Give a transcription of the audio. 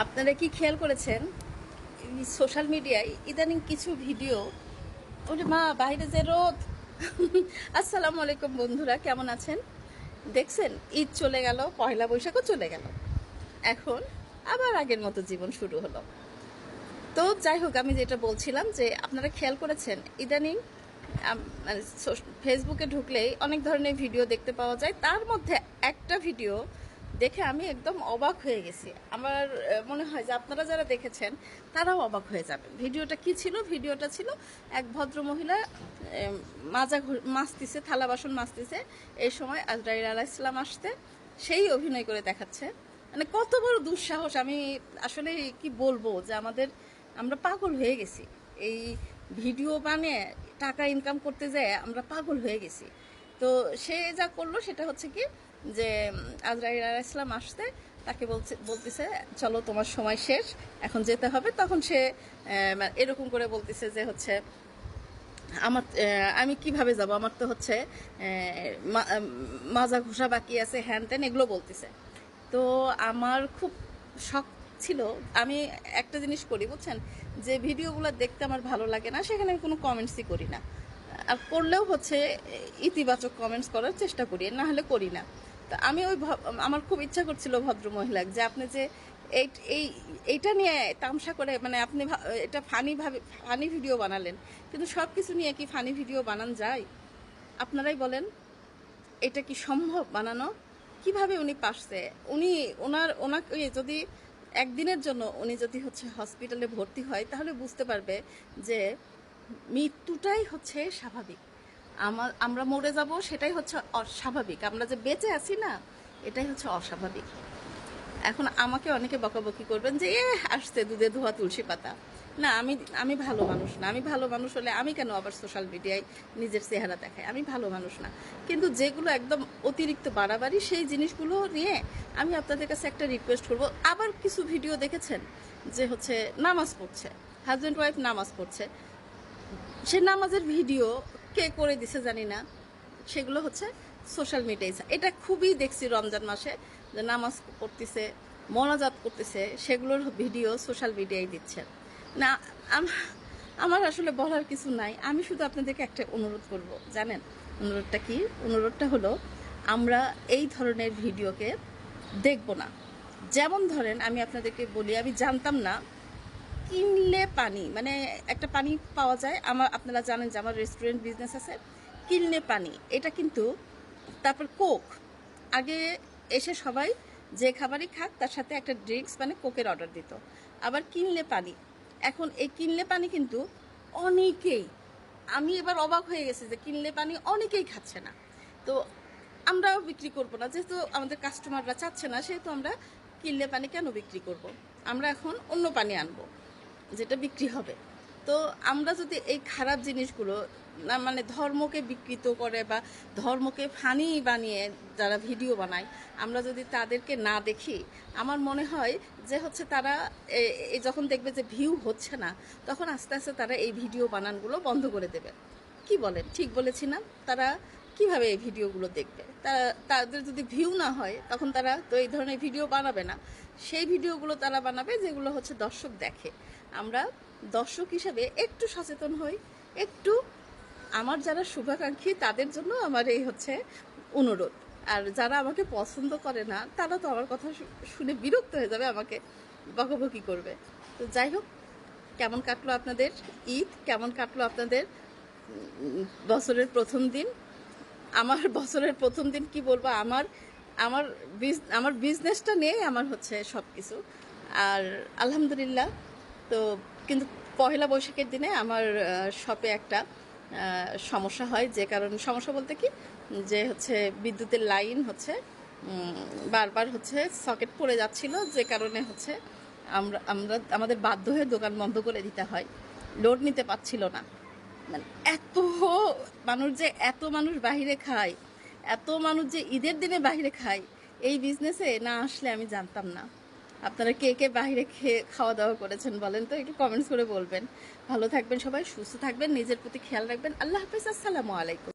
আপনারা কি খেয়াল করেছেন সোশ্যাল মিডিয়ায় ইদানিং কিছু ভিডিও, ওরে মা বাইরে যে রোদ। আসসালামু আলাইকুম বন্ধুরা, কেমন আছেন? দেখছেন, ঈদ চলে গেল, পয়লা বৈশাখও চলে গেল, এখন আবার আগের মতো জীবন শুরু হলো। তো যাই হোক, আমি যেটা বলছিলাম যে আপনারা খেয়াল করেছেন ইদানিং মানে ফেসবুকে ঢুকলেই অনেক ধরনের ভিডিও দেখতে পাওয়া যায়। তার মধ্যে একটা ভিডিও দেখে আমি একদম অবাক হয়ে গেছি। আমার মনে হয় যে আপনারা যারা দেখেছেন তারাও অবাক হয়ে যাবেন। ভিডিওটা কি ছিল? ভিডিওটা ছিল এক ভদ্র মহিলা মাজতেছে, থালা বাসন মাজতেছে। এই সময় আজরাইল আলাইহিস সালাম আসতে সেই অভিনয় করে দেখাচ্ছে। মানে কত বড় দুঃসাহস! আমি আসলে কি বলবো, যে আমরা পাগল হয়ে গেছি। এই ভিডিও বানিয়ে টাকা ইনকাম করতে যায় আমরা পাগল হয়ে গেছি। তো সে যা করলো সেটা হচ্ছে কি, যে আজরাইল আলাইহিস সালাম আসতে তাকে বলতেছে চলো তোমার সময় শেষ, এখন যেতে হবে। তখন সে এরকম করে বলতেছে যে হচ্ছে আমি কিভাবে যাব, আমার তো হচ্ছে মাজা ঘষা বাকি আছে, হ্যান ত্যান এগুলো বলতেছে। তো আমার খুব শখ ছিল। আমি একটা জিনিস করি বুঝছেন, যে ভিডিওগুলো দেখতে আমার ভালো লাগে না সেখানে আমি কোনো কমেন্টসই করি না। আর করলেও হচ্ছে ইতিবাচক কমেন্টস করার চেষ্টা করি, না হলে করি না। তা আমি আমার খুব ইচ্ছা করছিল ভদ্র মহিলা, যে আপনি যে এইটা নিয়ে তামসা করে, মানে আপনি এটা ফানি ভিডিও বানালেন, কিন্তু সব কিছু নিয়ে কি ফানি ভিডিও বানান যায়? আপনারাই বলেন, এটা কি সম্ভব বানানো? কিভাবে উনি পারছে? ওনাকে যদি একদিনের জন্য উনি যদি হচ্ছে হসপিটালে ভর্তি হয়, তাহলে বুঝতে পারবে যে মৃত্যুটাই হচ্ছে স্বাভাবিক। আমরা মরে যাব সেটাই হচ্ছে অস্বাভাবিক, আমরা যে বেঁচে আছি না, এটাই হচ্ছে অস্বাভাবিক। এখন আমাকে অনেকে বকাবকি করবেন যে আসছে দুধে ধোয়া তুলসী পাতা। না, আমি ভালো মানুষ না। আমি ভালো মানুষ হলে আমি কেন আবার সোশ্যাল মিডিয়ায় নিজের চেহারা দেখাই? আমি ভালো মানুষ না। কিন্তু যেগুলো একদম অতিরিক্ত বাড়াবাড়ি, সেই জিনিসগুলো নিয়ে আমি আপনাদের কাছে একটা রিকোয়েস্ট করব। আবার কিছু ভিডিও দেখেছেন যে হচ্ছে নামাজ পড়ছে, হাজব্যান্ড ওয়াইফ নামাজ পড়ছে, সে নামাজের ভিডিও কে করে দিছে জানি না, সেগুলো হচ্ছে সোশ্যাল মিডিয়ায়। এটা খুবই দেখছি রমজান মাসে, যে নামাজ পড়তেছে, মোনাজাত করতেছে, সেগুলোর ভিডিও সোশ্যাল মিডিয়ায় দিচ্ছে। না, আমার আসলে বলার কিছু নাই। আমি শুধু আপনাদেরকে একটা অনুরোধ করব, জানেন অনুরোধটা কি? অনুরোধটা হলো, আমরা এই ধরনের ভিডিওকে দেখব না। যেমন ধরেন, আমি আপনাদেরকে বলি, আমি জানতাম না কিনলে পানি, মানে একটা পানি পাওয়া যায়। আপনারা জানেন যে আমার রেস্টুরেন্ট বিজনেস আছে, কিনলে পানি এটা কিন্তু, তারপর কোক। আগে এসে সবাই যে খাবারই খাক তার সাথে একটা ড্রিঙ্কস মানে কোকের অর্ডার দিত। আবার কিনলে পানি, এখন এই কিনলে পানি কিন্তু অনেকেই, আমি এবার অবাক হয়ে গেছি যে কিনলে পানি অনেকেই খাচ্ছে না। তো আমরাও বিক্রি করব না, যেহেতু আমাদের কাস্টমাররা চাচ্ছে না, সেহেতু আমরা কিনলে পানি কেন বিক্রি করব? আমরা এখন অন্য পানি আনবো যেটা বিক্রি হবে। তো আমরা যদি এই খারাপ জিনিসগুলো, না মানে ধর্মকে বিকৃত করে বা ধর্মকে ফানি বানিয়ে যারা ভিডিও বানায়, আমরা যদি তাদেরকে না দেখি, আমার মনে হয় যে হচ্ছে তারা যখন দেখবে যে ভিউ হচ্ছে না, তখন আস্তে আস্তে তারা এই ভিডিও বানানগুলো বন্ধ করে দেবে। কি বলেন, ঠিক বলেছি না? তারা কিভাবে এই ভিডিওগুলো দেখবে? তাদের যদি ভিউ না হয়, তখন তারা তো এই ধরনের ভিডিও বানাবে না। সেই ভিডিওগুলো তারা বানাবে যেগুলো হচ্ছে দর্শক দেখে। আমরা দর্শক হিসাবে একটু সচেতন হই, একটু। আমার যারা শুভাকাঙ্ক্ষী তাদের জন্য আমার এই হচ্ছে অনুরোধ। আর যারা আমাকে পছন্দ করে না, তারা তো আমার কথা শুনে বিরক্ত হয়ে যাবে, আমাকে বকাবকি করবে। তো যাই হোক, কেমন কাটলো আপনাদের ঈদ? কেমন কাটলো আপনাদের বছরের প্রথম দিন? আমার বছরের প্রথম দিন কি বলবো, আমার আমার আমার বিজনেসটা নিয়ে আমার হচ্ছে সব কিছু। আর আলহামদুলিল্লাহ। তো কিন্তু পহেলা বৈশাখের দিনে আমার শপে একটা সমস্যা হয়, যে কারণে, সমস্যা বলতে কি, যে হচ্ছে বিদ্যুতের লাইন হচ্ছে বারবার হচ্ছে সকেট পড়ে যাচ্ছিল, যে কারণে হচ্ছে আমাদের বাধ্য হয়ে দোকান বন্ধ করে দিতে হয়। লোড নিতে পারছিল না। মানে এত মানুষ বাহিরে খায়, এত মানুষ যে ঈদের দিনে বাহিরে খায়, এই বিজনেসে না আসলে আমি জানতাম না। আপনারা কে কে বাহিরে খাওয়া দাওয়া করেছেন বলেন তো, একটু কমেন্টস করে বলবেন। ভালো থাকবেন সবাই, সুস্থ থাকবেন, নিজের প্রতি খেয়াল রাখবেন। আল্লাহ হাফেজ, আসসালামু আলাইকুম।